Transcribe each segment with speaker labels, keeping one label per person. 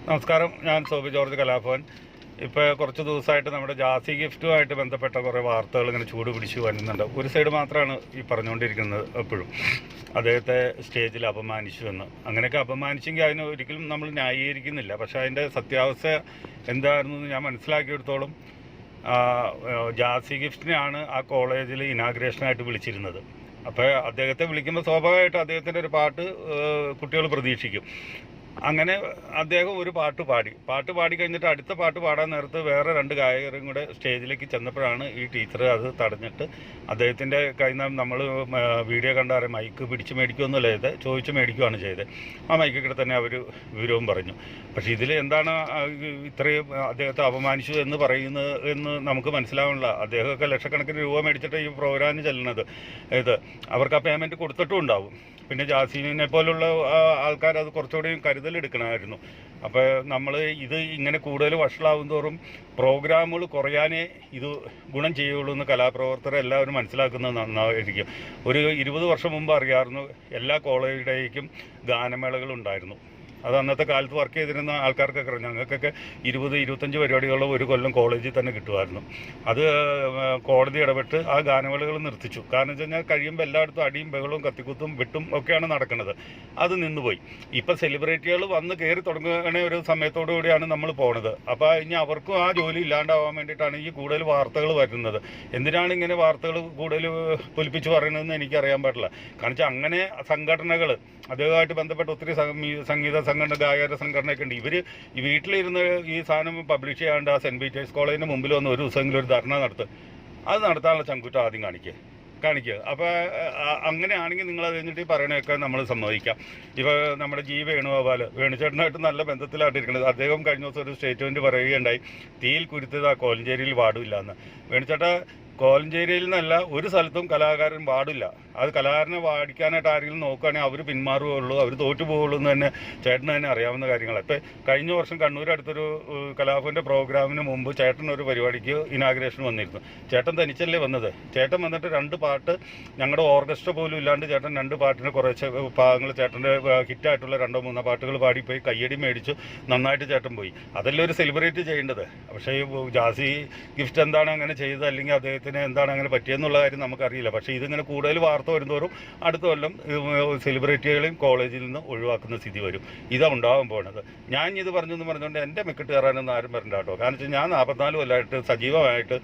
Speaker 1: നമസ്കാരം, ഞാൻ സോബി ജോർജ് കലാഭവൻ. ഇപ്പോൾ കുറച്ച് ദിവസമായിട്ട് നമ്മുടെ ജാസി ഗിഫ്റ്റുമായിട്ട് ബന്ധപ്പെട്ട കുറേ വാർത്തകൾ ഇങ്ങനെ ചൂട് പിടിച്ച് വരുന്നുണ്ട്. ഒരു സൈഡ് മാത്രമാണ് ഈ പറഞ്ഞുകൊണ്ടിരിക്കുന്നത് എപ്പോഴും, അദ്ദേഹത്തെ സ്റ്റേജിൽ അപമാനിച്ചു എന്ന്. അങ്ങനെയൊക്കെ അപമാനിച്ചെങ്കിൽ അതിന് ഒരിക്കലും നമ്മൾ ന്യായീകരിക്കുന്നില്ല. പക്ഷേ അതിൻ്റെ സത്യാവസ്ഥ എന്തായിരുന്നു എന്ന് ഞാൻ മനസ്സിലാക്കിയെടുത്തോളം ജാസി ഗിഫ്റ്റിനെയാണ് ആ കോളേജിൽ ഇനാഗ്രേഷനായിട്ട് വിളിച്ചിരുന്നത്. അപ്പോൾ അദ്ദേഹത്തെ വിളിക്കുമ്പോൾ സ്വാഭാവികമായിട്ട് അദ്ദേഹത്തിൻ്റെ ഒരു പാട്ട് കുട്ടികൾ പ്രതീക്ഷിക്കും. അങ്ങനെ അദ്ദേഹം ഒരു പാട്ട് പാടി കഴിഞ്ഞിട്ട് അടുത്ത പാട്ട് പാടാൻ നേരത്ത് വേറെ 2 ഗായകരും കൂടെ സ്റ്റേജിലേക്ക് ചെന്നപ്പോഴാണ് ഈ ടീച്ചർ അത് തടഞ്ഞിട്ട് അദ്ദേഹത്തിൻ്റെ കയ്യിൽ നിന്ന് നമ്മൾ വീഡിയോ കണ്ടറിയാം മൈക്ക് പിടിച്ച് മേടിക്കുമെന്നല്ല ചെയ്ത്, ചോദിച്ച് മേടിക്കുകയാണ് ചെയ്തത്. ആ മൈക്കിൽ കൂടെ തന്നെ അവർ വിവരവും പറഞ്ഞു. പക്ഷേ ഇതിൽ എന്താണ് ഇത്രയും അദ്ദേഹത്തെ അപമാനിച്ചു എന്ന് പറയുന്നത് എന്ന് നമുക്ക് മനസ്സിലാവണില്ല. അദ്ദേഹമൊക്കെ ലക്ഷക്കണക്കിന് രൂപ മേടിച്ചിട്ട് ഈ പ്രോഗ്രാമിന് ചെല്ലുന്നത്. അവർക്ക് ആ പേയ്മെൻറ്റ് കൊടുത്തിട്ടും ഉണ്ടാവും. പിന്നെ ജാസീനെ പോലുള്ള ആൾക്കാർ അത് കുറച്ചുകൂടി കരുതലെടുക്കണമായിരുന്നു. അപ്പോൾ നമ്മൾ ഇത് ഇങ്ങനെ കൂടുതൽ വഷളാവും തോറും പ്രോഗ്രാമുകൾ കുറയാനേ ഇത് ഗുണം ചെയ്യുള്ളൂ എന്ന് കലാപ്രവർത്തകർ എല്ലാവരും മനസ്സിലാക്കുന്നത് നന്നായിരിക്കും. ഒരു 20 വർഷം മുമ്പ് അറിയാമായിരുന്നു എല്ലാ കോളേജിലേക്കും ഗാനമേളകളുണ്ടായിരുന്നു. അത് അന്നത്തെ കാലത്ത് വർക്ക് ചെയ്തിരുന്ന ആൾക്കാർക്കൊക്കെ ഞങ്ങൾക്കൊക്കെ 20-25 പരിപാടികളും ഒരു കൊല്ലം കോളേജിൽ തന്നെ കിട്ടുമായിരുന്നു. അത് കോടതി ഇടപെട്ട് ആ ഗാനമേളകൾ നിർത്തിച്ചു. കാരണം വെച്ച് കഴിഞ്ഞാൽ കഴിയുമ്പോൾ എല്ലായിടത്തും അടിയും ബഹളവും കത്തിക്കുത്തും വെട്ടും ഒക്കെയാണ് നടക്കുന്നത്. അത് നിന്നുപോയി. ഇപ്പം സെലിബ്രിറ്റികൾ വന്ന് കയറി തുടങ്ങുന്ന ഒരു സമയത്തോടു കൂടിയാണ് നമ്മൾ പോണത്. അപ്പോൾ ഇനി അവർക്കും ആ ജോലി ഇല്ലാണ്ടാവാൻ വേണ്ടിയിട്ടാണ് ഈ കൂടുതൽ വാർത്തകൾ വരുന്നത്. എന്തിനാണ് ഇങ്ങനെ വാർത്തകൾ കൂടുതൽ പൊലിപ്പിച്ച് പറയുന്നതെന്ന് എനിക്കറിയാൻ പാടില്ല. കാരണം വെച്ചാൽ അങ്ങനെ സംഘടനകൾ അതുമായിട്ട് ബന്ധപ്പെട്ട് ഒത്തിരി സംഗീത സംഘടന ഗായക സംഘടനയൊക്കെ ഉണ്ട്. ഇവർ ഈ വീട്ടിലിരുന്ന് ഈ സാധനം പബ്ലിഷ് ചെയ്യാണ്ട് ആ സെൻറ്റ് പീറ്റേഴ്സ് കോളേജിന് മുമ്പിൽ വന്ന് ഒരു ദിവസമെങ്കിലും ഒരു ധർണ നടത്തുക. അത് നടത്താനുള്ള ചങ്കുറ്റം ആദ്യം കാണിക്കുക. അപ്പോൾ അങ്ങനെയാണെങ്കിൽ നിങ്ങൾ അത് കഴിഞ്ഞിട്ട് ഈ പറയണതൊക്കെ നമ്മൾ സമ്മതിക്കാം. ഇപ്പോൾ നമ്മുടെ വേണുചേട്ടനായിട്ട് നല്ല ബന്ധത്തിലായിട്ടിരിക്കുന്നത്. അദ്ദേഹം കഴിഞ്ഞ ദിവസം ഒരു സ്റ്റേറ്റ്മെൻറ്റ് പറയുകയുണ്ടായി, തീയിൽ കുരുത്തത് ആ കോലഞ്ചേരിയിൽ പാടില്ല എന്ന്. വേണുചേട്ടാ, കോലഞ്ചേരിയിൽ നിന്നല്ല ഒരു സ്ഥലത്തും കലാകാരൻ പാടില്ല. അത് കലാകാരനെ പാടിക്കാനായിട്ട് ആരെങ്കിലും നോക്കുകയാണെങ്കിൽ അവർ പിന്മാറുകയുള്ളൂ, അവർ തോറ്റുപോകുള്ളൂ എന്ന് തന്നെ ചേട്ടന് തന്നെ അറിയാവുന്ന കാര്യങ്ങളാണ്. ഇപ്പോൾ കഴിഞ്ഞ വർഷം കണ്ണൂർ അടുത്തൊരു കലാഭവൻ്റെ പ്രോഗ്രാമിന് മുമ്പ് ചേട്ടൻ ഒരു പരിപാടിക്ക് ഇനാഗ്രേഷൻ വന്നിരുന്നു. ചേട്ടൻ തനിച്ചല്ലേ വന്നത്. ചേട്ടൻ വന്നിട്ട് 2 പാട്ട് ഞങ്ങളുടെ ഓർക്കസ്ട്ര പോലും ഇല്ലാണ്ട് ചേട്ടൻ 2 പാട്ടിന് കുറച്ച് ഭാഗങ്ങൾ ചേട്ടൻ്റെ ഹിറ്റായിട്ടുള്ള 2-3 പാട്ടുകൾ പാടിപ്പോയി കയ്യടി മേടിച്ചു. നന്നായിട്ട് ചേട്ടൻ പോയി. അതല്ലേ ഒരു സെലിബ്രേറ്റ് ചെയ്യേണ്ടത്. പക്ഷേ ഈ ജാസി ഗിഫ്റ്റ് എന്താണ് അങ്ങനെ ചെയ്തത്, അല്ലെങ്കിൽ അദ്ദേഹത്തിന് എന്താണ് അങ്ങനെ പറ്റിയെന്നുള്ള കാര്യം നമുക്കറിയില്ല. പക്ഷേ ഇതിങ്ങനെ കൂടുതൽ വാർത്ത വരുന്തോറും അടുത്ത കൊല്ലം സെലിബ്രിറ്റികളെയും കോളേജിൽ നിന്ന് ഒഴിവാക്കുന്ന സ്ഥിതി വരും. ഇതാണ് ഉണ്ടാകാൻ പോകുന്നത്. ഞാൻ ഇത് പറഞ്ഞുകൊണ്ട് എൻ്റെ മെക്കിട്ട് കയറാനൊന്നും ആരും വരണ്ട കേട്ടോ. കാരണം വെച്ചാൽ ഞാൻ 44 കൊല്ലമായിട്ട് സജീവമായിട്ട്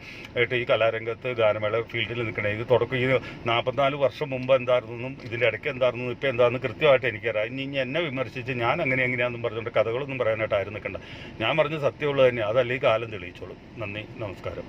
Speaker 1: ഈ കലാരംഗത്ത് ഗാനമേള ഫീൽഡിൽ നിൽക്കണേ. ഇത് തുടക്കം ഈ 44 വർഷം മുമ്പ് എന്തായിരുന്നെന്നും ഇതിൻ്റെ ഇടയ്ക്ക് എന്തായിരുന്നു ഇപ്പോൾ എന്താണെന്ന് കൃത്യമായിട്ട് എനിക്കറിയാം. ഇനി എന്നെ വിമർശിച്ച് ഞാൻ എങ്ങനെയാണെന്നും പറഞ്ഞുകൊണ്ട് കഥകളൊന്നും പറയാനായിട്ട് ആരും നിൽക്കണ്ട. ഞാൻ പറഞ്ഞ സത്യമുള്ളത് തന്നെ, അതല്ലേ ഈ കാലം തെളിയിച്ചോളൂ. നന്ദി, നമസ്കാരം.